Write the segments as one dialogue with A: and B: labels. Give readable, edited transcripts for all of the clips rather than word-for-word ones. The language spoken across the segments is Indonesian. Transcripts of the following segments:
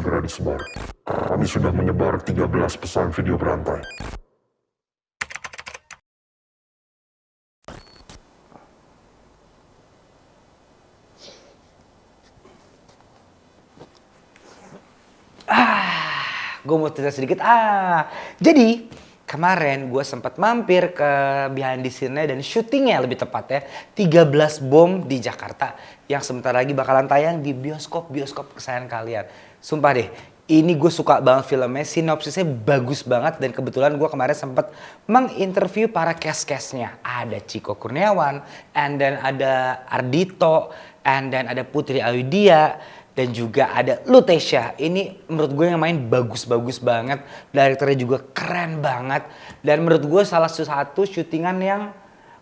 A: segera disebar. Kami sudah menyebar 13 pesan video berantai.
B: Gue mau cerita sedikit. Jadi kemarin gue sempat mampir ke behind the scene-nya dan syutingnya lebih tepatnya 13 bom di Jakarta yang sebentar lagi bakalan tayang di bioskop kesayangan kalian. Sumpah deh, ini gue suka banget filmnya, sinopsisnya bagus banget dan kebetulan gue kemarin sempat menginterview para cast-castnya. Ada Chiko Kurniawan, and then ada Ardhito, and then ada Putri Ayudhya, dan juga ada Lutesha. Ini menurut gue yang main bagus-bagus banget. Direkturnya juga keren banget. Dan menurut gue salah satu syutingan yang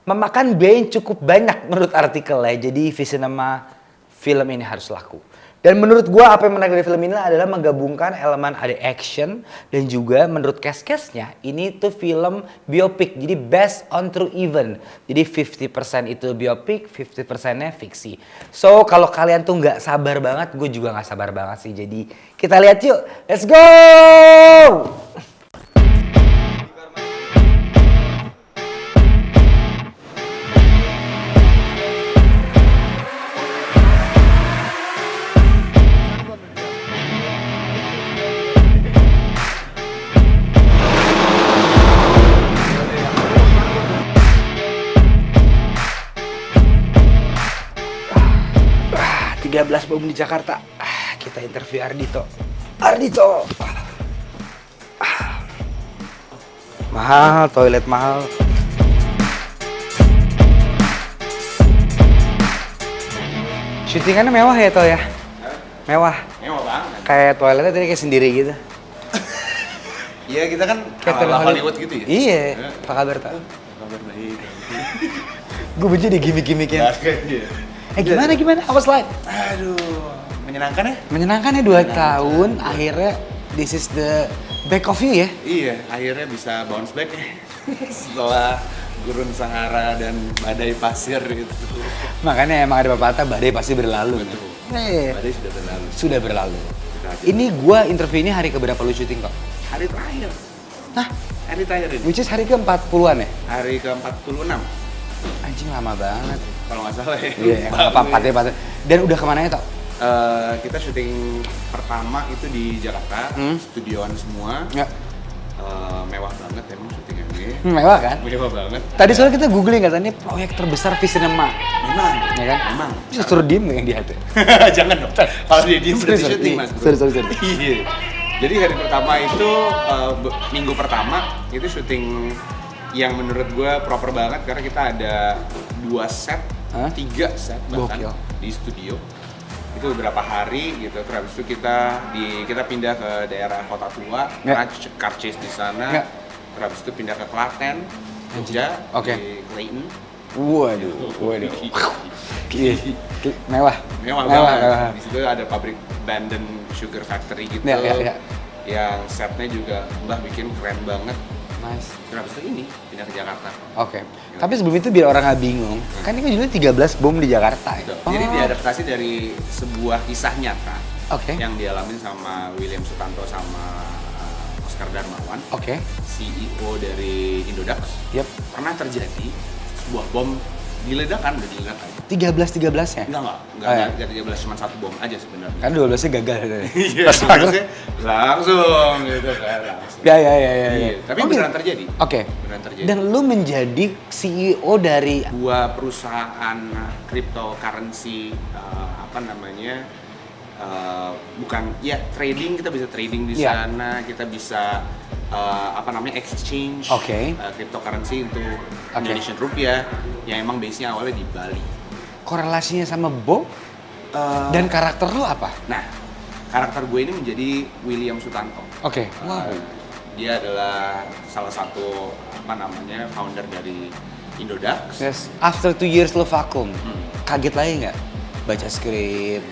B: memakan biaya yang cukup banyak menurut artikel ya. Jadi Visinema film ini harus laku. Dan menurut gue apa yang menarik dari film ini adalah menggabungkan elemen ada action dan juga menurut cast-castnya ini tuh film biopic. Jadi based on true event. Jadi 50% itu biopic, 50%-nya fiksi. So kalau kalian tuh nggak sabar banget, gue juga nggak sabar banget sih. Jadi kita lihat yuk, let's go! 13 bom di Jakarta. Kita interview Ardhito. Mahal, toilet mahal. Syutingannya mewah ya, Toh ya? Mewah.
C: Mewah banget.
B: Kayak toiletnya tadi kayak sendiri gitu.
C: Iya, kita kan
B: Kayak
C: ala
B: film
C: Hollywood gitu ya.
B: Iya. Apa kabar, Toh?
C: Kabar baik.
B: Gue benci deh gimmick-gimmicknya.
C: Gimana?
B: Gimana? How was life?
C: Aduh, menyenangkan ya?
B: Menyenangkan ya 2 tahun, akhirnya this is the back of you ya?
C: Iya, akhirnya bisa bounce back ya. Setelah gurun sahara dan badai pasir gitu.
B: Makanya emang ada pepatah badai pasti berlalu.
C: Betul.
B: Badai
C: sudah berlalu.
B: Sudah berlalu.
C: Sudah.
B: Ini gua interview ini hari keberapa lu syuting kok?
C: Hari terakhir.
B: Hah?
C: Hari terakhir ini.
B: Which is hari ke-40-an ya?
C: Hari ke-46.
B: Anjing lama banget.
C: Kalau nggak salah ya.
B: Iya, apa Dan udah kemana ya, Tok?
C: Kita syuting pertama itu di Jakarta, studioan semua.
B: Ya.
C: Mewah banget emang syutingannya.
B: Mewah kan?
C: Mewah banget.
B: Tadi soalnya kita googling katanya proyek terbesar Visinema.
C: Memang.
B: Ya kan?
C: Memang.
B: Bisa suruh diem yang di hati.
C: Jangan dong. Kalau dia diem berarti
B: Sorry.
C: syuting mas.
B: Sorry.
C: Iya. Jadi hari pertama itu minggu pertama itu syuting yang menurut gue proper banget karena kita ada 2 set, 3 set bahkan
B: Gokil.
C: di studio. Itu beberapa hari gitu. Terus habis itu kita pindah ke daerah Kota Tua, car chase di sana.
B: Ya.
C: Terus habis itu pindah ke Klaten, Jogja,
B: Oke.
C: di Clayton.
B: Waduh. Mewah.
C: Mewah banget. Di situ ada pabrik Bandon Sugar Factory gitu.
B: Ya.
C: Yang setnya juga Mbah bikin keren banget.
B: Nice.
C: Terus habis itu ini pindah ke Jakarta.
B: Oke. Tapi sebelum itu biar orang nggak bingung, kan ini judulnya 13 bom di Jakarta ya?
C: Gitu. Jadi diadaptasi dari sebuah kisah nyata
B: Oke.
C: yang dialami sama William Sutanto sama Oscar Darmawan, CEO dari Indodax.
B: Yep.
C: Pernah terjadi sebuah bom diledakan, udah diledakan.
B: 13-13-nya?
C: Enggak,
B: Oh, ya.
C: 13, cuma 1 bom aja sebenarnya.
B: Kan 12-nya gagal.
C: Iya, langsung gitu kan, langsung.
B: Ya.
C: Iya, tapi beneran terjadi.
B: Oke.
C: Beneran terjadi.
B: Dan lu menjadi CEO dari...
C: Dua perusahaan cryptocurrency bukan ya trading, kita bisa trading di
B: Iya.
C: sana, kita bisa exchange cryptocurrency untuk Indonesian rupiah yang emang base-nya awalnya di Bali.
B: Korelasinya sama bom? Dan karakter lu apa?
C: Nah, karakter gue ini menjadi William Sutanto.
B: Oke. Wow.
C: Dia adalah salah satu founder dari Indodax.
B: Yes. After 2 years lu vakum, kaget lagi nggak? Baca skrip,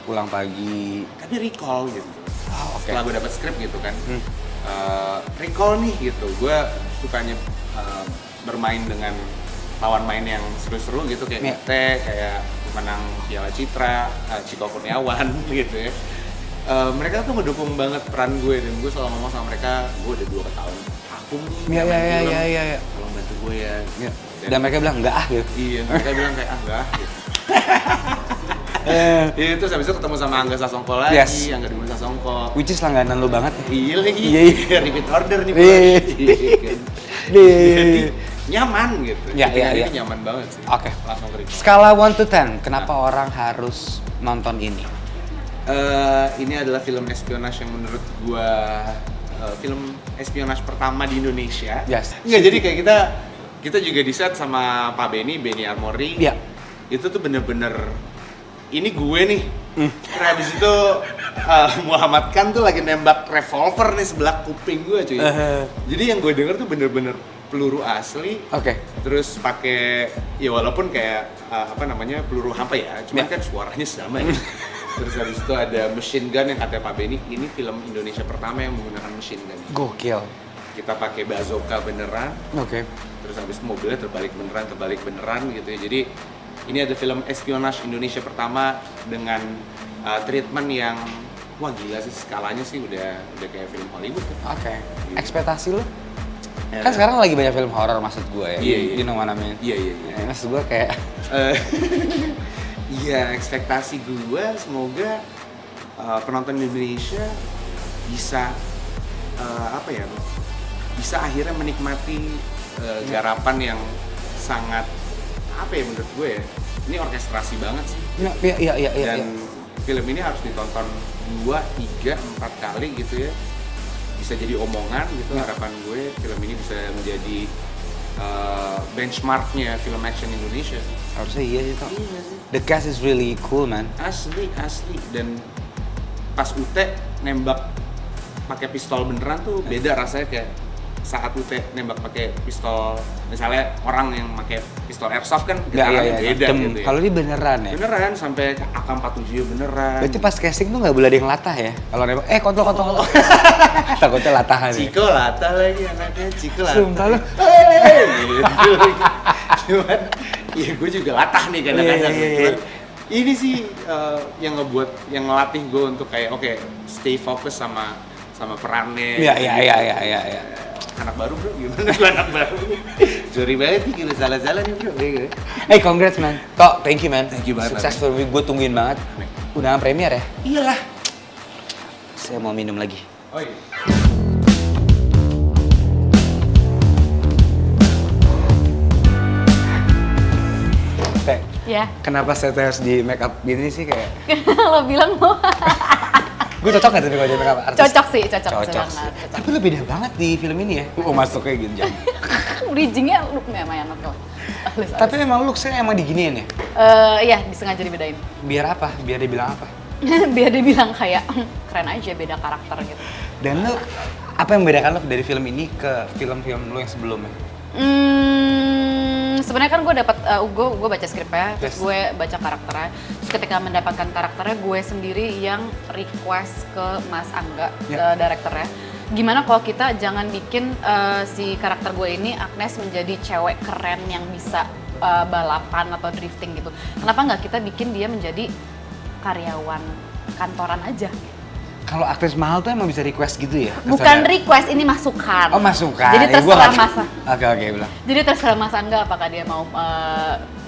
B: pulang pagi.
C: Tapi recall gitu.
B: Oh, oke.
C: Setelah gue dapet skrip gitu kan, recall nih gitu. Gue sukanya bermain dengan lawan main yang seru-seru gitu kayak kayak pemenang Piala Citra, Chiko Kurniawan gitu ya. mereka tuh ngedukung banget peran gue dan gue selalu ngomong sama mereka, gue udah 2 tahun vakum nih,
B: Iya.
C: tolong bantu gue ya.
B: Dan mereka bilang enggak gitu.
C: Iya, mereka bilang kayak enggak gitu. Iya, terus habis itu ketemu sama Angga Sasongko lagi,
B: Yes.
C: Angga Dwi Sasongko.
B: Which is langganan lu banget.
C: Iya lagi,
B: Iya.
C: repeat order nih.
B: Iya.
C: Jadi nyaman gitu.
B: Iya.
C: Ini nyaman banget sih.
B: Oke.
C: Langsung ke
B: Skala 1 to 10, kenapa orang harus nonton ini?
C: Ini adalah film espionage yang menurut gua film espionage pertama di Indonesia.
B: Yes.
C: Nggak, jadi kayak kita juga di set sama Pak Benny Armory.
B: Iya.
C: Itu tuh bener-bener ini gue nih. Terus habis itu Muhammad Khan tuh lagi nembak revolver nih sebelah kuping gue cuy. Jadi yang gue denger tuh bener-bener peluru asli.
B: Oke.
C: Terus pakai ya walaupun kayak peluru hampa ya, cuman kan suaranya sama ya. Terus habis itu ada machine gun yang kata Pak Benny, ini film Indonesia pertama yang menggunakan machine gun.
B: Gokil.
C: Kita pakai bazooka beneran.
B: Oke.
C: Terus habis itu mobilnya terbalik beneran gitu ya. Jadi ini ada film espionage Indonesia pertama dengan treatment yang wah gila sih, skalanya sih udah kayak film Hollywood.
B: Oke. Ekspektasi lu? Kan sekarang lagi banyak film horor maksud gue ya.
C: Iya.
B: You know what I mean?
C: Iya.
B: Maksud gue kayak
C: Iya, ekspektasi gue semoga penonton Indonesia bisa bisa akhirnya menikmati garapan yang sangat menurut gue ya, ini orkestrasi banget sih.
B: Iya.
C: Dan film ini harus ditonton 2, 3, 4 kali gitu ya, bisa jadi omongan gitu. Harapan gue film ini bisa menjadi benchmarknya film action Indonesia sih.
B: harusnya iya sih toh.
C: Iya sih.
B: The cast is really cool man.
C: Asli dan pas Ute nembak pakai pistol beneran tuh beda rasanya kayak saat Ute nembak pakai pistol, misalnya orang yang pakai pistol airsoft kan getarannya beda gitu ya.
B: Kalau ini beneran ya?
C: Beneran sampai AK-47 beneran.
B: Berarti pas casting tuh nggak boleh ada yang latah ya? Kalau nembak, kontol. Takutnya latahan ya?
C: Ciko latah lagi anaknya, Ciko latah.
B: Sumpah lu.
C: Gitu. Cuman, ya gue juga latah nih kadang-kadang.
B: Iya.
C: Cuman, ini sih yang ngelatih gue untuk kayak oke, stay fokus sama perannya.
B: Iya.
C: Anak baru bro, gimana gue anak baru? Sorry banget nih, kira salah-salah nih bro.
B: Hey, congrats man. Kok, thank you man.
C: Thank you banget.
B: Sukses for me, gue tungguin banget. Undangan premier ya?
C: Iyalah.
B: Saya mau minum lagi.
C: Oh iya.
B: Teh,
D: Ya,
B: kenapa saya harus di make up gini sih kayak?
D: lo bilang lo
B: Gue cocok gak tapi kalau jadi make up artis?
D: cocok sih.
B: Cocok sih. Tapi lu beda banget di film ini ya. Masuknya gitu jam.
D: Bridgingnya look lumayan oke.
B: Tapi emang look-nya emang diginiin ya?
D: Iya, disengaja dibedain.
B: Biar apa? Biar dia bilang apa?
D: Biar dia bilang kayak keren aja, beda karakter gitu.
B: Dan lu, apa yang membedakan lu dari film ini ke film-film lu yang sebelumnya?
D: Sebenarnya kan gue dapat gue baca skripnya, terus
B: Yes.
D: gue baca karakternya. Terus ketika mendapatkan karakternya, gue sendiri yang request ke Mas Angga, direkturnya. Gimana kalau kita jangan bikin si karakter gue ini Agnes menjadi cewek keren yang bisa balapan atau drifting gitu. Kenapa nggak kita bikin dia menjadi karyawan kantoran aja?
B: Kalau aktris mahal tuh emang bisa request gitu ya?
D: Bukan request, ini masukan.
B: Oh masukan.
D: Jadi terserah Mas.
B: Oke bilang.
D: Jadi terserah Mas Angga apakah dia mau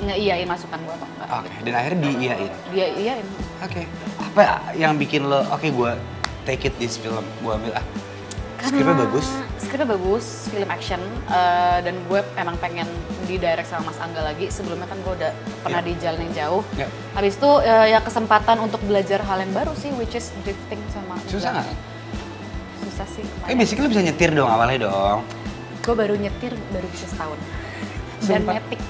D: ngeiyain masukan gue atau enggak.
B: Oke, dan akhirnya diiyain.
D: Dia iyain.
B: Oke. Apa yang bikin lo, oke gue take it this film, gue ambil skripnya bagus.
D: Skripnya bagus, film action, dan gue emang pengen di-direct sama Mas Angga lagi. Sebelumnya kan gue udah pernah di jalan yang jauh. Habis itu ya kesempatan untuk belajar hal yang baru sih, which is drifting sama.
B: Susah nggak?
D: Susah sih.
B: Basically lo bisa nyetir dong awalnya dong.
D: Gue baru nyetir baru bisa setahun. Dan
B: Sumpah.
D: metik.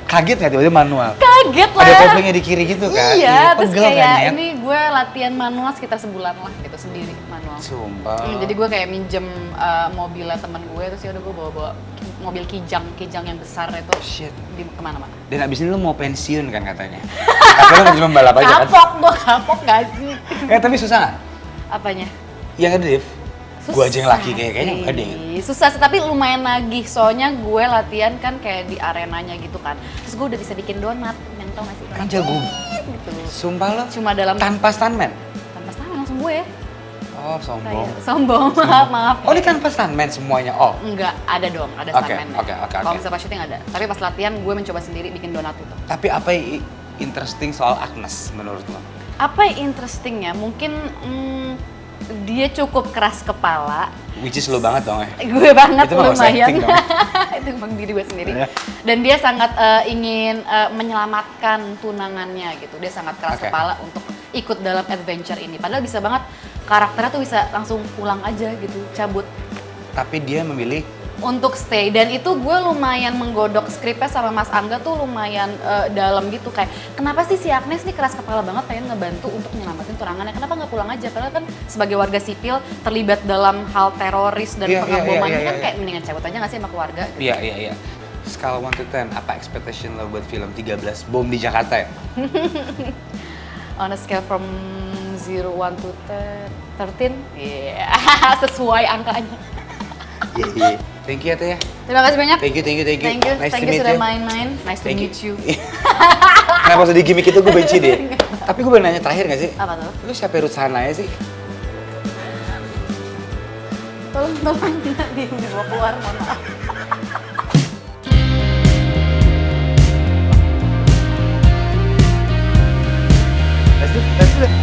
B: Kaget nggak tiba-tiba manual?
D: Kaget lah.
B: Ada koplingnya di kiri gitu kan?
D: Iya, terus
B: pegel
D: kayak
B: kan, ya?
D: ini gue latihan manual sekitar sebulan lah gitu sendiri manual.
B: Sumpah.
D: Jadi gue kayak minjem mobilnya temen gue, terus yaudah gue bawa mobil kijang yang besar itu
B: Shit.
D: di kemana-mana.
B: Dan abis ini lo mau pensiun kan katanya? Katanya lo cuma balap aja kan?
D: Kapok gak sih?
B: Tapi susah nggak?
D: Apanya?
B: Yang ngedrift? Gue aja yang laki kayaknya nggak ada.
D: Susah sih, tapi lumayan nagih. Soalnya gue latihan kan kayak di arenanya gitu kan. Terus gue udah bisa bikin donat, yang tau gak sih?
B: Kan jago.
D: Gitu.
B: Sumpah lo?
D: Cuma dalam
B: Tanpa stuntman?
D: tanpa stuntman. gue.
B: Oh, sombong.
D: Kayak sombong, maaf.
B: Oh, ini kan pas stuntman semuanya. Oh.
D: Enggak, ada dong, ada
B: Oke,
D: stuntman.
B: oke.
D: Kalau misalnya pas syuting ada. Tapi pas latihan gue mencoba sendiri bikin donat itu.
B: Tapi apa yang interesting soal Agnes menurut lo?
D: Apa yang interestingnya? Mungkin dia cukup keras kepala.
B: Which is lo banget dong ya?
D: Gue banget
B: Itu mah nggak usah
D: lumayan.
B: acting dong.
D: Itu emang diri gue sendiri.
B: Iya.
D: Dan dia sangat ingin menyelamatkan tunangannya gitu. Dia sangat keras
B: Oke.
D: kepala untuk ikut dalam adventure ini. Padahal bisa banget karakternya tuh bisa langsung pulang aja gitu, cabut.
B: Tapi dia memilih
D: Untuk stay, dan itu gue lumayan menggodok skripnya sama Mas Angga tuh lumayan dalam gitu, kayak kenapa sih si Agnes nih keras kepala banget pengen ngebantu untuk menyelamatin tunangannya, kenapa nggak pulang aja, padahal kan sebagai warga sipil terlibat dalam hal teroris dan
B: Iya,
D: pengaboman
B: iya,
D: ini kan
B: iya.
D: kayak mendingan cabut aja nggak sih sama keluarga gitu.
B: Iya. Skala 1 to 10, apa expectation lo buat film 13 Bom di Jakarta ya?
D: On a scale from 0, 1 to 13, yeah. Sesuai angkanya.
B: Iya. Thank you ya Teh ya.
D: Terima kasih banyak.
B: Thank you. Nice to
D: Thank you
B: meet
D: sudah
B: you.
D: main-main. Nice to
B: Thank
D: meet you.
B: Kenapa usah di gimmick itu gue benci deh. Tapi gue boleh nanya terakhir gak sih?
D: Apa tuh?
B: Lu siapa Ruth Sanaya sih?
D: Tolong dibawa keluar, mohon maaf.
B: Let's do it.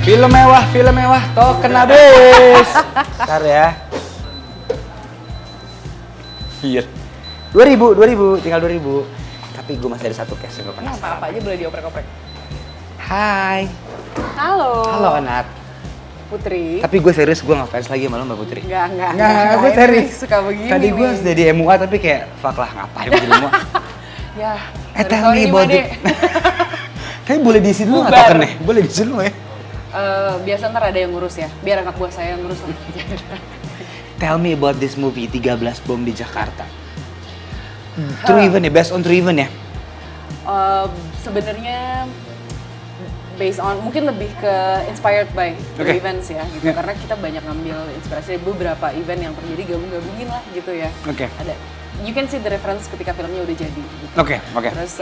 B: Film mewah, token habis. Bentar ya. Iya. 2000, tinggal 2000. Tapi gue masih ada satu case yang gue
D: Ini
B: penasaran.
D: apa aja boleh dioprek-oprek.
B: Hai.
E: Halo.
B: Halo Anat.
E: Putri.
B: Tapi gue serius, gue ngefans lagi sama lo Mbak Putri.
E: Enggak.
B: gue
E: Ini
B: serius.
E: Suka begini
B: Tadi gue
E: nih.
B: harus jadi MUA tapi kayak fuck lah ngapain jadi MUA.
E: Ya.
B: Tell
E: sorry
B: me
E: nih,
B: about
E: Made.
B: it. Tapi boleh diisi dulu nggak
E: Bubar.
B: tokennya? Boleh diisi dulu ya?
E: Biasa ntar ada yang ngurus ya. Biar anak buah saya yang ngurus.
B: Tell me about this movie 13 Bom di Jakarta. True event ya, based on true event ya?
E: Sebenarnya based on, mungkin lebih ke inspired by the
B: Oke.
E: events ya gitu.
B: Yeah.
E: Karena kita banyak ngambil inspirasi dari beberapa event yang terjadi, gabung-gabungin lah gitu ya.
B: Oke.
E: Ada, you can see the reference ketika filmnya udah jadi gitu.
B: Oke.
E: Terus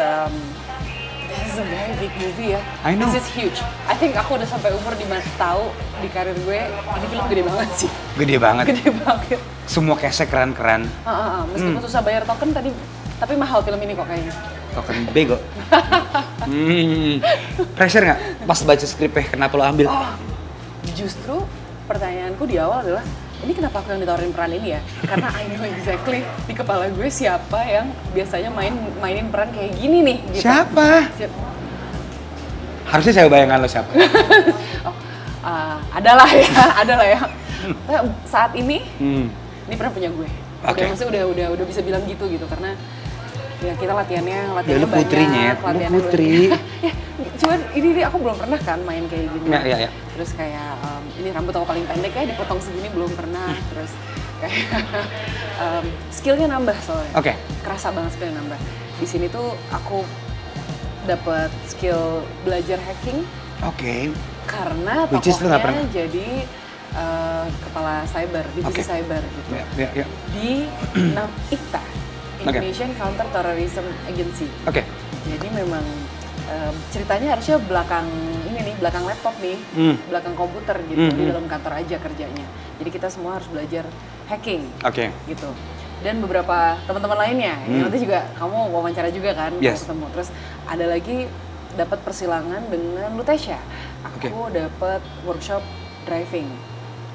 E: this is a very big movie ya.
B: I know.
E: This is huge. I think aku udah sampai umur tahu di karir gue ini film gede banget sih.
B: Gede banget.
E: Gede banget.
B: Semua case keren-keren.
E: Meskipun susah bayar token tadi, tapi mahal film ini kok kayaknya.
B: Token bego. Pressure nggak pas baca skripnya? Kenapa lo ambil?
E: Justru pertanyaanku di awal adalah, ini kenapa aku yang ditawarin peran ini ya? Karena I know exactly di kepala gue siapa yang biasanya mainin peran kayak gini nih. Gitu.
B: Siapa? Harusnya saya bayangkan lo siapa.
E: Adalah ya. Saat ini, ini peran punya gue.
B: Oke.
E: Maksudnya udah bisa bilang gitu karena ya kita latihannya
B: Ya, lu
E: banyak.
B: putrinya, lu
E: latihannya
B: putri.
E: ya, cuman ini aku belum pernah kan main kayak gini.
B: Ya.
E: Terus kayak ini rambut aku paling pendek ya dipotong segini belum pernah. Terus kayak skillnya nambah soalnya.
B: Oke.
E: Kerasa banget skillnya nambah. Di sini tuh aku dapat skill belajar hacking
B: Oke.
E: karena
B: Which is lu nggak
E: tokohnya
B: pernah?
E: jadi kepala cyber, divisi
B: Oke.
E: cyber gitu.
B: Ya.
E: Di ICTA, Indonesian Counter Terrorism Agency.
B: Oke.
E: Jadi memang ceritanya harusnya belakang laptop nih, belakang komputer gitu, di dalam kantor aja kerjanya. Jadi kita semua harus belajar hacking
B: Oke.
E: gitu. Dan beberapa teman-teman lainnya, yang nanti juga kamu wawancara juga kan,
B: Yes.
E: ketemu. Terus ada lagi dapat persilangan dengan Lutesha. Aku dapat workshop driving,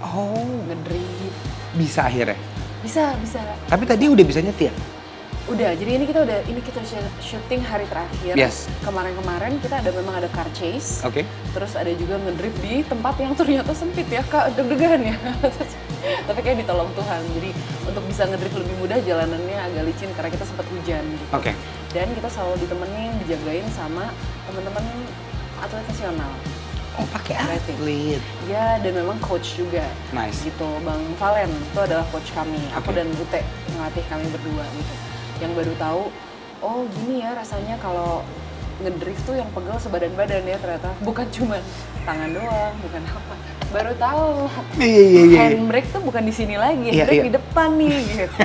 B: Oh,
E: ngedrive.
B: bisa akhirnya.
E: Bisa.
B: Tapi tadi udah bisa nyetir.
E: Udah, jadi ini kita syuting hari terakhir.
B: Yes.
E: Kemarin kita memang ada car chase.
B: Oke.
E: Terus ada juga ngedrift di tempat yang ternyata sempit ya, Kak, deg-degan ya. Tapi kayak ditolong Tuhan. Jadi untuk bisa ngedrift lebih mudah, jalanannya agak licin karena kita sempat hujan gitu.
B: Oke.
E: Dan kita selalu ditemenin, dijagain sama teman-teman atlet nasional.
B: Oh, pakai
E: Driving.
B: atlet.
E: Ya, dan memang coach juga.
B: Nice.
E: Gitu, Bang Valen itu adalah coach kami. Aku
B: Oke.
E: dan Ute ngelatih kami berdua gitu. Yang baru tahu, oh gini ya rasanya kalau ngedrift tuh yang pegel sebadan-badan ya ternyata. Bukan cuma tangan doang, bukan apa. Baru tahu.
B: Iya.
E: Handbrake tuh bukan di sini lagi,
B: Iya,
E: handbrake
B: iya.
E: di depan nih gitu.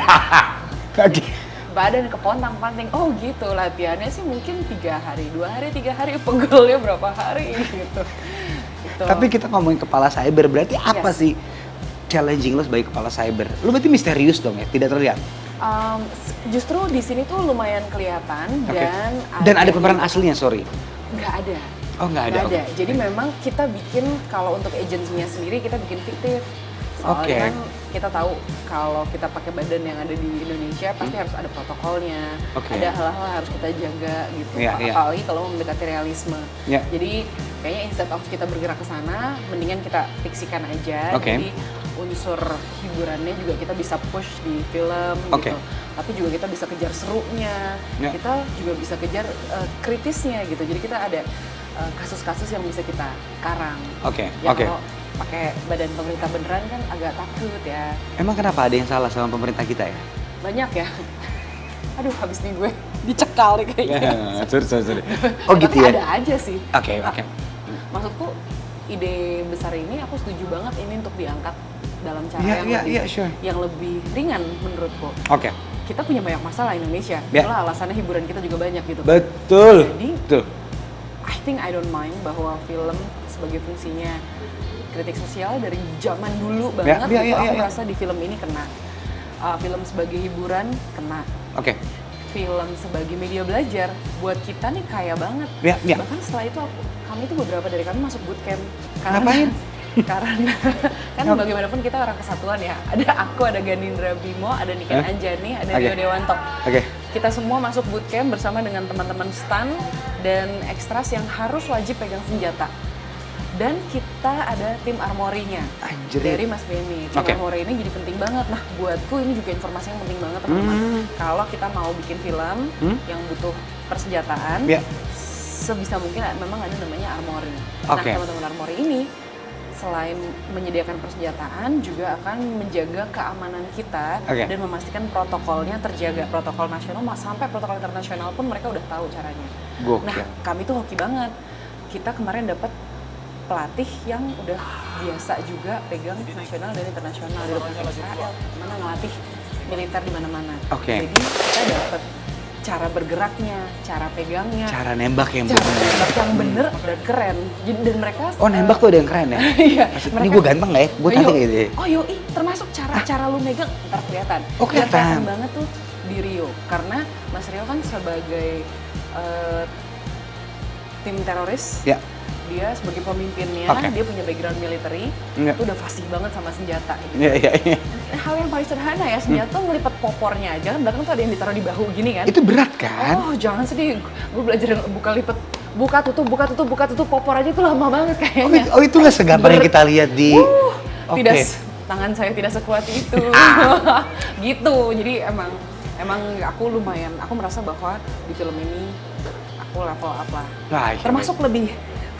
B: Oke.
E: Badan kepontang-panting. Oh gitu, latihannya sih mungkin 3 hari, 2 hari, 3 hari, pegelnya berapa hari gitu. Gitu.
B: Tapi kita ngomongin kepala cyber, berarti apa
E: Yes.
B: sih challenging lo sebagai kepala cyber? Lo berarti misterius dong ya, tidak terlihat.
E: Justru di sini tuh lumayan kelihatan
B: Oke.
E: dan
B: ada pemeran aslinya, sorry.
E: nggak ada.
B: Oh nggak ada.
E: Nggak ada. Jadi memang kita bikin kalau untuk agensinya sendiri kita bikin fiktif. Soalnya
B: Oke.
E: kan kita tahu kalau kita pakai badan yang ada di Indonesia pasti harus ada protokolnya,
B: Oke.
E: ada hal-hal yang harus kita jaga gitu.
B: Iya, iya.
E: Apalagi kalau mendekati realisme.
B: Iya.
E: Jadi kayaknya instead of kita bergerak ke sana, mendingan kita fiksikan aja.
B: Oke.
E: Jadi unsur hiburannya juga kita bisa push di film
B: Oke.
E: gitu. Tapi juga kita bisa kejar serunya,
B: Ya.
E: kita juga bisa kejar kritisnya gitu. Jadi kita ada kasus-kasus yang bisa kita karang.
B: Oke,
E: Ya
B: oke.
E: kalau pakai badan pemerintah beneran kan agak takut ya.
B: Emang kenapa ada yang salah sama pemerintah kita ya?
E: Banyak ya. Aduh, habis nih gue dicekal nih kayaknya.
B: sorry. Oh gitu
E: Tapi
B: ya?
E: ada aja sih.
B: Oke, oke.
E: Maksudku ide besar ini aku setuju banget ini untuk diangkat dalam cara
B: Iya,
E: yang
B: iya,
E: lebih
B: iya, sure.
E: yang lebih ringan menurutku.
B: Oke.
E: Kita punya banyak masalah Indonesia.
B: Ya.
E: Itulah alasannya hiburan kita juga banyak gitu.
B: Betul.
E: Jadi-
B: Betul.
E: I think I don't mind bahwa film sebagai fungsinya kritik sosial dari zaman dulu banget
B: ya,
E: itu
B: ya,
E: aku
B: ya.
E: rasa di film ini kena. Film sebagai hiburan kena.
B: Oke.
E: Film sebagai media belajar buat kita nih kaya banget.
B: Ya, ya.
E: Bahkan setelah itu kami itu beberapa dari kami masuk bootcamp.
B: Ngapain?
E: Karena kan bagaimanapun kita orang kesatuan ya. Ada aku, ada Ganindra Bimo, ada Niken
B: Hah?
E: Anjani, ada
B: Oke.
E: Rio Dewanto.
B: Oke.
E: Kita semua masuk bootcamp bersama dengan teman-teman stan dan ekstras yang harus wajib pegang senjata. Dan kita ada tim armorinya
B: Anjir.
E: dari Mas Benny. Tim
B: Oke.
E: armori ini jadi penting banget. Nah, buatku ini juga informasi yang penting banget teman-teman. Kalau kita mau bikin film yang butuh persenjataan,
B: Ya.
E: sebisa mungkin memang ada namanya armori.
B: Oke.
E: Nah, teman-teman armori ini selain menyediakan persenjataan juga akan menjaga keamanan kita
B: Oke.
E: dan memastikan protokolnya terjaga, protokol nasional sampai protokol internasional pun mereka udah tahu caranya.
B: Gokil.
E: Nah, kami tuh hoki banget. Kita kemarin dapat pelatih yang udah biasa juga pegang nasional dan internasional di depan Israel, mana ngelatih militer di mana-mana.
B: Oke.
E: Jadi kita dapat cara bergeraknya, cara pegangnya,
B: Cara nembak yang
E: cara
B: benar.
E: nembak yang bener dan keren. Jadi dan mereka
B: Oh nembak tuh ada yang keren ya?
E: iya,
B: Ini gue ganteng gak ya? Gue cantik gitu ya?
E: Oh yoi, termasuk cara lu megang ntar kelihatan.
B: Oh,
E: Dan
B: kelihatan.
E: banget tuh di Rio, karena Mas Rio kan sebagai tim teroris,
B: Ya.
E: dia sebagai pemimpinnya,
B: Oke.
E: dia punya background military,
B: Iya.
E: itu udah fasih banget sama senjata. Gitu.
B: Iya, iya, iya.
E: Hal yang paling sederhana ya, senjata tuh ngelipet popornya aja, kan belakang tuh ada yang ditaruh di bahu gini kan.
B: Itu berat kan?
E: Oh jangan sedih, gue belajar buka tutup popor aja itu lama banget kayaknya.
B: Oh itu gak segampang yang kita lihat di... Oke.
E: Tidak, tangan saya tidak sekuat itu. Gitu, jadi emang aku lumayan, aku merasa bahwa di film ini aku level up lah.
B: Wah, iya.
E: Termasuk lebih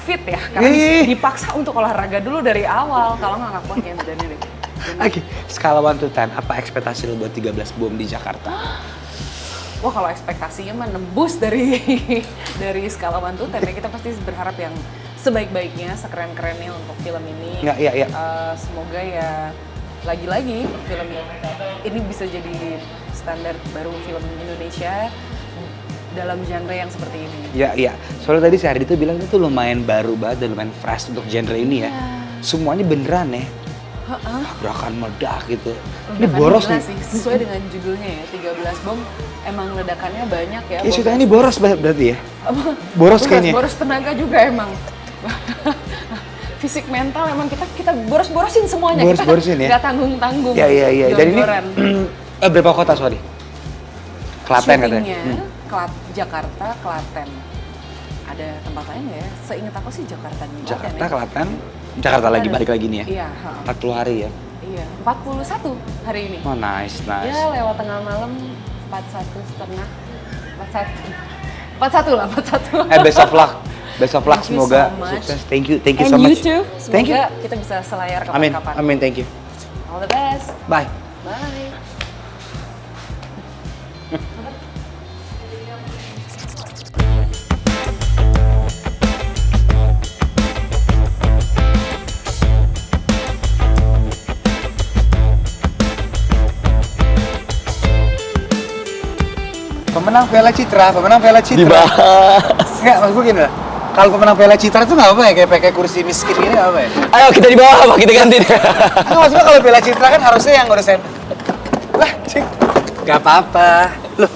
E: fit ya, karena
B: Ih.
E: dipaksa untuk olahraga dulu dari awal, kalau nggak kuat kayak badannya deh.
B: Oke, skala 1 to 10, apa ekspektasi lo buat 13 bom di Jakarta?
E: Wah kalau ekspektasinya mah nembus dari skala 1 to 10 ya, kita pasti berharap yang sebaik-baiknya, sekeren-kerennya untuk film ini.
B: Ya, iya, iya.
E: Semoga ya lagi-lagi film ini bisa jadi standar baru film Indonesia dalam genre yang seperti ini.
B: Ya, iya. Soalnya tadi si Hardi tuh bilang itu lumayan baru banget dan lumayan fresh untuk genre ini ya. Semuanya beneran ya. Tabrakan meledak gitu. Ini
E: Ledakannya
B: boros
E: gila
B: nih.
E: sih, sesuai dengan judulnya ya, 13 bom. Emang ledakannya banyak ya.
B: Ya syutingnya ini boros berarti ya? Boros kayaknya.
E: Boros tenaga juga emang. Fisik mental emang kita boros-borosin semuanya.
B: Boros-borosin ya?
E: Gak tanggung-tanggung.
B: Ya, iya, iya. Dan ini
E: Jor-joran.
B: berapa kota, sorry? Klaten katanya.
E: Syutingnya Jakarta, Klaten. Ada tempat lain nggak ya? Seingat aku sih Jakarta nih.
B: Jakarta, Klaten. Jakarta lagi, balik lagi nih ya?
E: Iya,
B: 40 hari ya?
E: iya. 41 hari ini.
B: Oh nice, nice.
E: Ya lewat tengah malam 41,5. 41 lah, 41.
B: Best of luck. Best of luck,
E: Thank you
B: semoga
E: so much.
B: sukses. Thank you
E: And
B: so much.
E: you too.
B: Thank you.
E: Semoga kita bisa selayar
B: Amin,
E: kapan-kapan.
B: amin, thank you.
E: All the best.
B: Bye.
E: Bye.
B: Pemenang Piala Citra. Dibahas. Enggak, maksud gue gini lah. Kalau pemenang Piala Citra tuh nggak apa ya, kayak pakai kursi miskin ini nggak apa ya?
F: Ayo kita di bawah apa kita ganti deh.
B: Nah, maksudnya kalau Piala Citra kan harusnya yang ngurusin. Lah, cik. Gak apa-apa. Loh,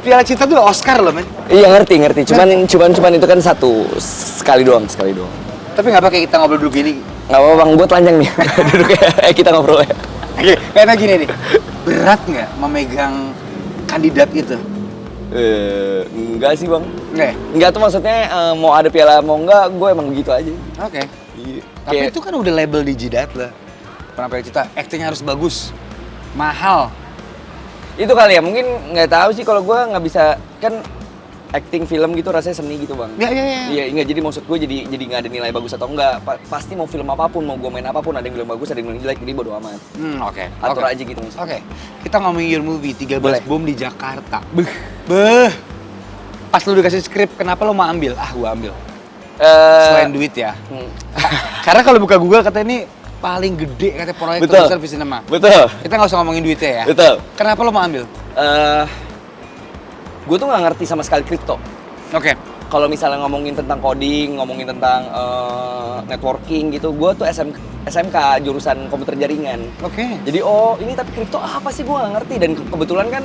B: Piala Citra tuh Oscar loh, men.
F: Iya ngerti. Cuman itu kan sekali doang.
B: Tapi nggak apa kayak kita ngobrol dulu gini.
F: Nggak apa bang, gue telanjang nih. Duduk ya, kita ngobrol ya.
B: Oke, karena gini nih. Berat nggak memegang kandidat itu?
F: Enggak sih bang.
B: Nggak ya?
F: Enggak tuh maksudnya mau ada piala mau enggak, gue emang begitu aja.
B: Oke.
F: Iya.
B: Tapi itu kan udah label di jidat lah. Pernah Piala Citra, actingnya harus bagus. Mahal.
F: Itu kali ya, mungkin nggak tahu sih kalau gue nggak bisa kan acting film gitu rasanya seni gitu bang.
B: Iya.
F: Iya, enggak jadi maksud gue jadi nggak ada nilai bagus atau enggak. Pasti mau film apapun, mau gue main apapun ada yang bilang bagus, ada yang bilang jelek, jadi bodo amat.
B: Oke.
F: Atur
B: Oke.
F: aja gitu maksudnya.
B: Oke. Kita ngomongin your movie 13
F: Boleh.
B: bom di Jakarta. Beh. Pas lu dikasih skrip, kenapa lu mau ambil? Ah, gua ambil. Selain duit ya. Karena kalau buka Google katanya ini paling gede katanya proyek
F: Betul.
B: terbesar di sinema.
F: Betul.
B: Kita nggak usah ngomongin duitnya ya.
F: Betul.
B: Kenapa lo mau ambil?
F: Gue tuh nggak ngerti sama sekali kripto.
B: Oke.
F: Kalau misalnya ngomongin tentang coding, ngomongin tentang networking gitu, gue tuh SMK jurusan komputer jaringan.
B: Oke.
F: Jadi ini tapi kripto apa sih gue nggak ngerti dan kebetulan kan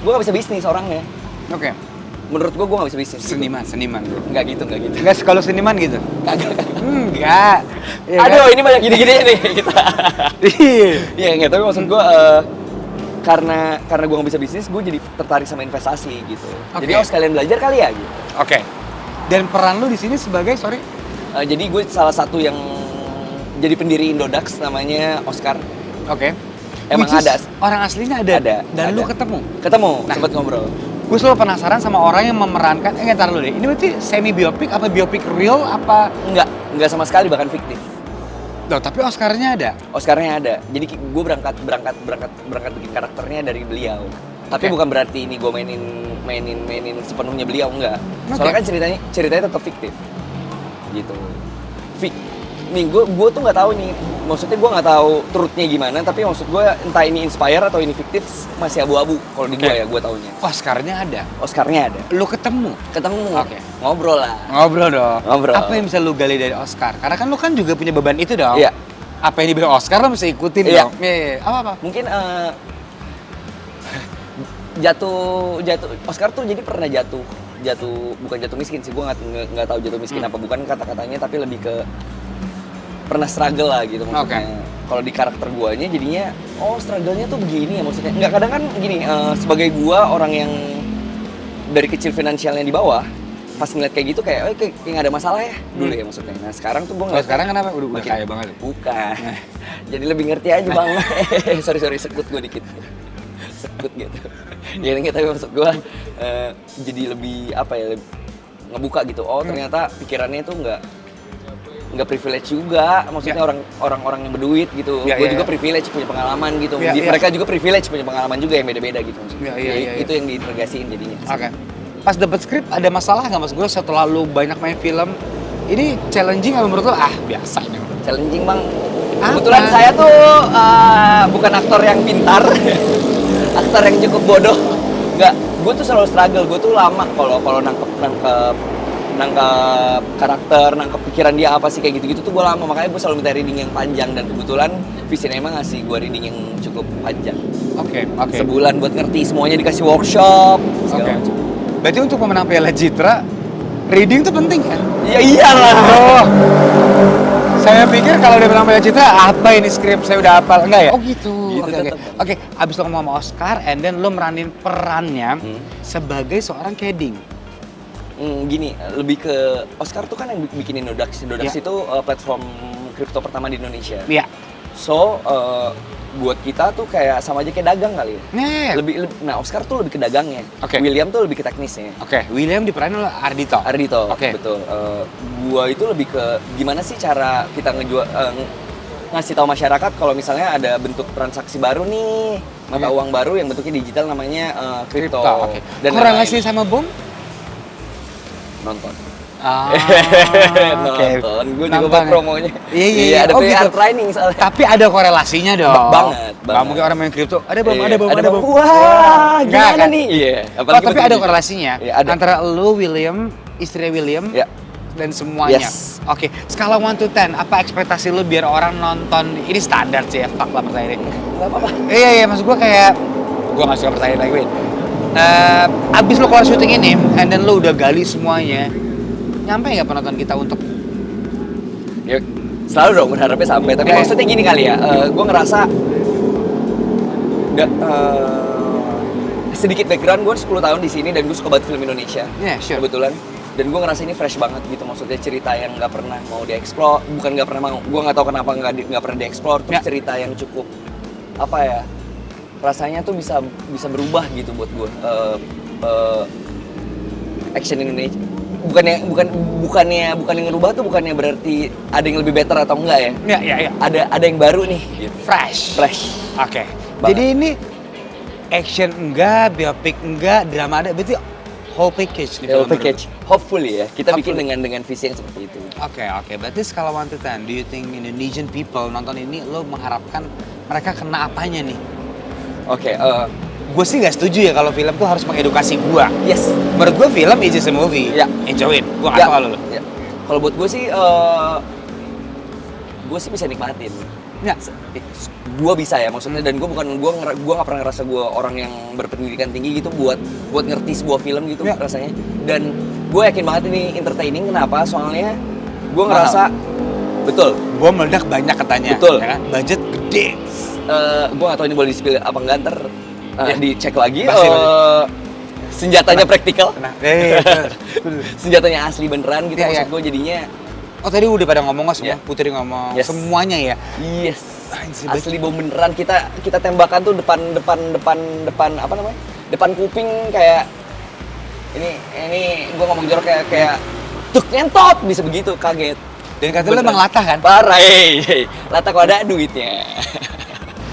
F: gue nggak bisa bisnis orangnya.
B: Oke.
F: Menurut gue nggak bisa bisnis.
B: Seniman.
F: Nggak gitu.
B: Enggak kalau seniman gitu.
F: Kagak.
B: Enggak. Ya,
F: Aduh ini banyak gini-gini nih kita.
B: Iya.
F: Iya nggak tapi maksud gue karena gue nggak bisa bisnis, gue jadi tertarik sama investasi gitu. Jadi
B: Oke.
F: sekalian belajar kali ya gitu.
B: Oke. Dan peran lu di sini sebagai
F: Jadi gue salah satu yang jadi pendiri Indodax namanya Oscar.
B: Oke.
F: Emang
B: Which is
F: ada.
B: Orang aslinya ada.
F: Ada,
B: Dan lu
F: ada.
B: ketemu.
F: Ketemu,
B: Nah.
F: sempet ngobrol.
B: Gue selalu penasaran sama orang yang memerankan. Ntar lu deh. Ini berarti semi biopik apa biopik real apa?
F: Enggak sama sekali bahkan fiktif.
B: Loh, tapi Oscar-nya ada.
F: Oscarnya ada. Jadi gue berangkat bikin karakternya dari beliau. Tapi
B: Oke.
F: bukan berarti ini gue mainin sepenuhnya beliau enggak.
B: Oke.
F: Soalnya kan ceritanya tetap fiktif. Gitu. Nih gue tuh nggak tahu nih. Maksudnya gue nggak tahu turutnya gimana. Tapi maksud gue entah ini inspire atau ini fiktif masih abu-abu. Kalau di gue
B: Oke.
F: ya gue taunya.
B: Oscar-nya ada.
F: Oscarnya ada.
B: Lu ketemu.
F: Ketemu.
B: Oke.
F: Ngobrol lah.
B: Ngobrol dong.
F: Ngobrol.
B: Apa yang bisa lu gali dari Oscar? Karena kan lu kan juga punya beban itu dong.
F: Iya.
B: Apa yang dibilang Oscar lu bisa ikutin
F: Iya.
B: dong. Iya. Apa?
F: Mungkin jatuh Oscar tuh jadi pernah jatuh bukan jatuh miskin sih, gue nggak tahu jatuh miskin apa bukan kata-katanya, tapi lebih ke pernah struggle lah gitu maksudnya. Kalau di karakter guanya jadinya struggle-nya tuh begini ya maksudnya. Nggak, kadang kan gini, sebagai gua orang yang dari kecil finansialnya di bawah, pas ngeliat kayak gitu kayak nggak ada masalah ya dulu ya maksudnya. Nah sekarang tuh gua
B: Kalau sekarang kenapa? Udah
F: makin-
B: kaya banget.
F: Bukan. Jadi lebih ngerti aja bang. sorry sekut gue dikit. Sekut gitu. Ya enggak, tapi maksud gue jadi lebih apa ya, ngebuka gitu. Oh ternyata pikirannya itu nggak privilege juga. Maksudnya orang-orang yang berduit gitu.
B: Ya,
F: Gue
B: ya,
F: juga
B: ya.
F: privilege punya pengalaman gitu.
B: Ya, ya.
F: Mereka juga privilege punya pengalaman juga yang beda-beda gitu maksudnya.
B: Ya.
F: Itu yang diinterogasiin jadinya.
B: Oke. Pas dapet skrip ada masalah nggak mas gue setelah lu banyak main film? Ini challenging apa menurut lu? Biasa ini.
F: Challenging bang.
B: Apa?
F: Kebetulan saya tuh bukan aktor yang pintar, aktor yang cukup bodoh. Enggak, gue tuh selalu struggle. Gue tuh lama kalau nangkep karakter, nangkep pikiran dia apa sih kayak gitu-gitu tuh gue lama. Makanya gue selalu minta reading yang panjang dan kebetulan Visinema ngasih gue reading yang cukup panjang.
B: Oke.
F: Sebulan buat ngerti semuanya, dikasih workshop.
B: Oke. Berarti untuk pemenang Piala Citra, reading tuh penting kan?
F: Ya iyalah.
B: Oh. Saya pikir kalau dia menang Piala Citra, apa ini skrip saya udah hafal. Enggak ya? Oh gitu.
F: Gitu
B: Oke.
F: tetep.
B: Oke, abis lo ngomong sama Oscar, and then lo meranin perannya sebagai seorang Keding.
F: Gini, lebih ke Oscar tuh kan yang bikin Indodax. Indodax
B: Ya.
F: itu platform kripto pertama di Indonesia.
B: Iya.
F: So, buat kita tuh kayak sama aja kayak dagang kali ya. Nah, Oscar tuh lebih ke dagangnya.
B: Oke.
F: William tuh lebih ke teknisnya.
B: Oke, William diperanin oleh Ardhito.
F: Ardhito,
B: Oke.
F: betul. Gua itu lebih ke gimana sih cara kita ngasih tahu masyarakat kalau misalnya ada bentuk transaksi baru nih, mata uang baru yang bentuknya digital namanya kripto.
B: Oke.
F: Dan
B: Korelasi sama bom?
F: nonton.
B: Oke.
F: Nonton. Gue juga
B: Nonton
F: buat
B: ya?
F: promonya.
B: Iya.
F: Ada
B: Oh,
F: PR
B: gitu.
F: training soalnya.
B: Tapi ada korelasinya dong.
F: Banget.
B: Nggak mungkin orang main kripto, ada bom.
F: Iya,
B: Ada bom.
F: Wah,
B: Nggak,
F: gimana
B: kan?
F: nih? Iya.
B: Oh, tapi ada korelasinya
F: Iya, ada.
B: antara lu, William, istri William,
F: Ya.
B: dan semuanya.
F: Yes.
B: Oke, skala 1 to 10, apa ekspektasi lu biar orang nonton? Ini standar sih ya, fuck lah pertanyaan ini.
F: Gak apa-apa.
B: Iya, maksud gua kayak, gua nggak suka pertanyaan lagi, Win. Abis lu keluar syuting ini, and then lu udah gali semuanya, nyampe nggak penonton kita untuk
F: Ya, selalu dong berharapnya sampai, tapi
B: Ya, ya.
F: maksudnya gini kali ya, gue ngerasa sedikit background, gue 10 tahun di sini dan gue suka banget film Indonesia.
B: Yeah, sure.
F: Kebetulan. Dan gue ngerasa ini fresh banget gitu, maksudnya cerita yang nggak pernah mau dieksplor, bukan nggak pernah mau, gue nggak tahu kenapa nggak pernah dieksplor, terus
B: Ya.
F: cerita yang cukup apa ya, rasanya tuh bisa berubah gitu buat gue. Action Indonesia bukannya ngerubah tuh bukannya berarti ada yang lebih better atau enggak ya?
B: Ya.
F: Ada yang baru nih gitu.
B: Fresh. Oke.
F: Banget.
B: Jadi ini action enggak, biopic enggak, drama ada, berarti whole package nih.
F: Whole
B: film
F: package. Hopefully ya, kita bikin
B: Hopefully.
F: dengan visi yang seperti itu.
B: Oke. Berarti skala 1 to 10, do you think Indonesian people nonton ini lo mengharapkan mereka kena apanya nih?
F: Oke,
B: Gue sih nggak setuju ya kalau film tuh harus mengedukasi gua.
F: yes.
B: Menurut gue film is just a movie.
F: Ya.
B: Enjoy it. Gue
F: Ya,
B: nggak tahu kalau lo.
F: ya. Kalau buat gue sih bisa nikmatin.
B: Ya.
F: Gue bisa ya maksudnya, dan gue nggak pernah ngerasa gue orang yang berpendidikan tinggi gitu buat ngerti sebuah film gitu
B: Ya.
F: rasanya. Dan gue yakin banget ini entertaining. Kenapa? Soalnya gue ngerasa betul.
B: Gue meledak banyak katanya.
F: Betul.
B: Ya kan? Budget gede.
F: Gue gak tahu ini boleh di-spill apa enggak, ntar dicek lagi.
B: Pasti.
F: Senjatanya praktikal.
B: Nah,
F: Senjatanya asli beneran gitu,
B: Iya,
F: maksud gue jadinya.
B: Oh tadi udah pada ngomong semua,
F: Ya.
B: Putri ngomong
F: Yes.
B: semuanya ya.
F: Yes.
B: Anjir,
F: Asli bom beneran, kita tembakan tuh depan apa namanya? Depan kuping kayak ini gue ngomong jorok kayak tuk nyentot bisa begitu, kaget.
B: Dan kata lu emang latah kan?
F: Parah, hey. Latah kalau ada duitnya.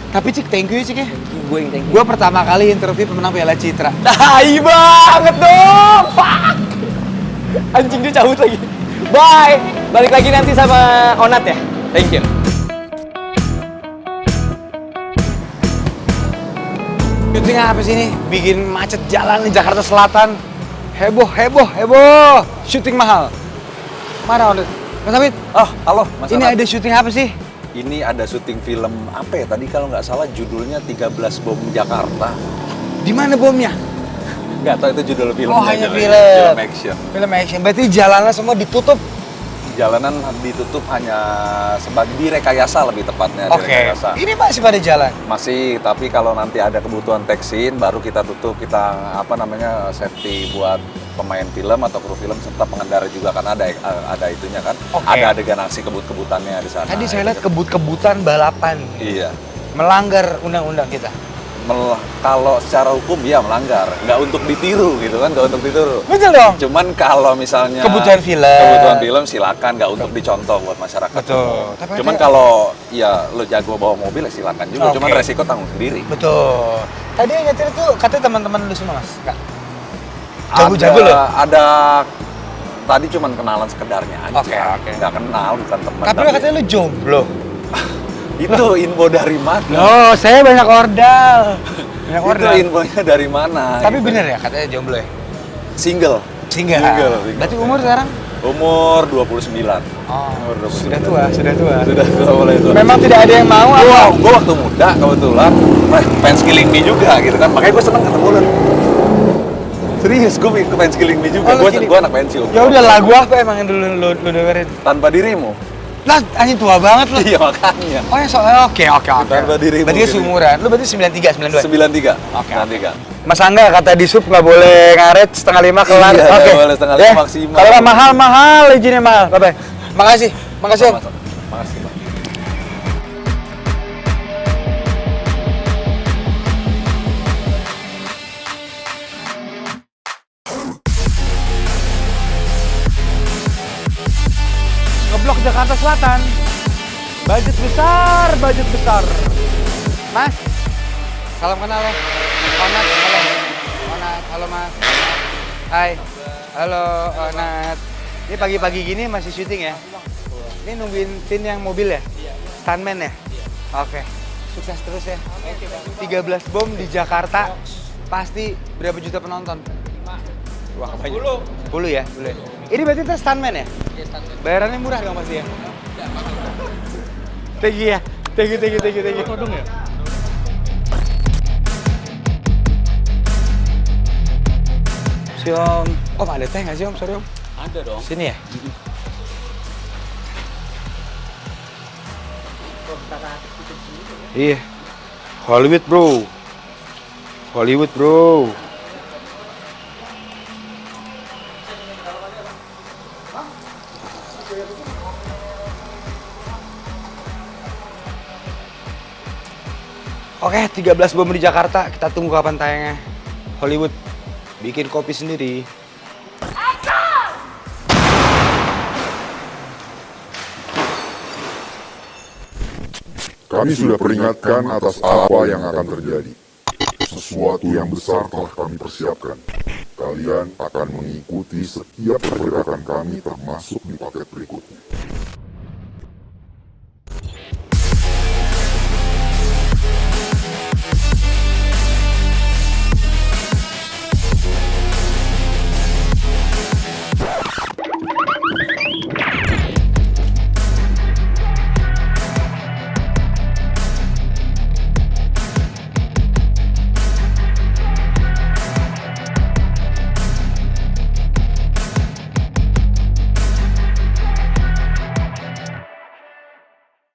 B: Tapi Cik, thank you Cik ya.
F: Gue yang thank you.
B: Gue pertama kali interview pemenang Piala Citra.
F: Tai banget dong, fuck. Anjing dia cabut lagi. Bye. Balik lagi nanti sama Onat ya. Thank you.
B: Syuting apa sih ini? Bikin macet jalan di Jakarta Selatan. Heboh. Syuting mahal. Mana Onat? Mas Hamid,
G: Oh, halo Mas
B: ini
G: Anand.
B: ada syuting apa sih?
G: Ini ada syuting film apa ya tadi kalau nggak salah judulnya 13 Bom Jakarta.
B: Di mana bomnya?
G: Nggak tahu itu judul filmnya.
B: Oh, hanya
G: kali ya.
B: film.
G: Film action.
B: Film action. Berarti jalannya semua ditutup.
G: Jalanan ditutup hanya sebagai direkayasa lebih tepatnya.
B: Oke.
G: Direkayasa.
B: Ini masih pada jalan.
G: Masih, tapi kalau nanti ada kebutuhan teksin baru kita tutup, kita safety buat pemain film atau kru film serta pengendara juga, karena ada itunya kan.
B: Oke.
G: Ada adegan aksi kebut-kebutannya di sana.
B: Tadi saya lihat
G: Gitu.
B: kebut-kebutan balapan.
G: Iya.
B: Melanggar undang-undang kita.
G: Kalau secara hukum ya melanggar, nggak untuk ditiru gitu kan, nggak untuk ditiru.
B: Betul dong.
G: Cuman kalau misalnya
B: Kebutuhan film.
G: silakan, nggak untuk dicontoh buat masyarakat.
B: Betul.
G: umum.
B: Tapi
G: Cuman
B: ada-
G: kalau ya lo jago bawa mobil ya silakan juga.
B: Oke.
G: Cuman resiko tanggung sendiri.
B: Betul. Tadi yang nyetir tuh katanya teman-teman lu semua mas? Enggak. Jago-jago loh.
G: Ada tadi cuman kenalan sekedarnya aja.
B: Oke.
G: Nggak kenal, bukan teman.
B: Tapi lo katanya lu jomblo.
G: itu info dari mana?
B: Loh, saya banyak ordal. Banyak
G: Itu
B: ordal.
G: infonya dari mana?
B: Tapi
G: gitu.
B: bener ya katanya jomblo ya?
G: Single.
B: Single.
G: Single.
B: Berarti umur sekarang?
G: Umur 29.
B: Oh,
G: Umur 29.
B: sudah tua.
G: Sudah tua mulai tua.
B: Memang tidak ada yang mau apa?
G: Gue waktu muda kebetulan fans Killing Me juga gitu kan, makanya gue seneng ketemu lu. Serius, gue fans Killing Me juga.
B: Oh, lu
G: Gue
B: Killing-
G: anak pensiun.
B: Ya udah lagu apa emang yang dulu lu dengerin?
G: Tanpa dirimu.
B: Lah, anjing tua banget lu.
G: Iya makanya.
B: Oh ya soalnya oke.
G: Tanpa dirimu,
B: Berarti
G: gitu.
B: seumuran. Lu berarti 93, 92.
G: 93.
B: Oke.
G: 93.
B: Mas Angga kata di sub nggak boleh ngaret setengah 5 kelar.
G: Iya,
B: Oke.
G: nggak boleh setengah 5
B: Ya,
G: maksimal.
B: kalau nggak mahal izinnya mahal. Bye bye. Makasih Om.
G: Makasih, Bang.
B: Ngeblok Jakarta Selatan. Budget besar. Mas, salam kenal ya. Onat, halo. Onat, halo Mas. Hai. Halo Onat. Ini pagi-pagi gini masih syuting ya? Ini nungguin tin yang mobil ya? Stuntman ya? Oke. Sukses terus ya. 13 bom di Jakarta. Pasti berapa juta penonton? Wah, 10 ya? 10 ya? Ini berarti kita stuntman ya?
F: Iya, stuntman.
B: Bayarannya murah dong pasti ya? Thank you ya. Thank you. Todong ya? Si Om. Om ada teh nggak sih Om? Sorry Om.
F: Ada dong.
B: Sini ya? Iya. Hollywood bro. Hollywood bro. Oke, 13 bom di Jakarta. Kita tunggu kapan tayangnya. Hollywood. Bikin kopi sendiri.
A: Kami sudah peringatkan atas apa yang akan terjadi. Sesuatu yang besar telah kami persiapkan. Kalian akan mengikuti setiap pergerakan kami termasuk di paket berikutnya.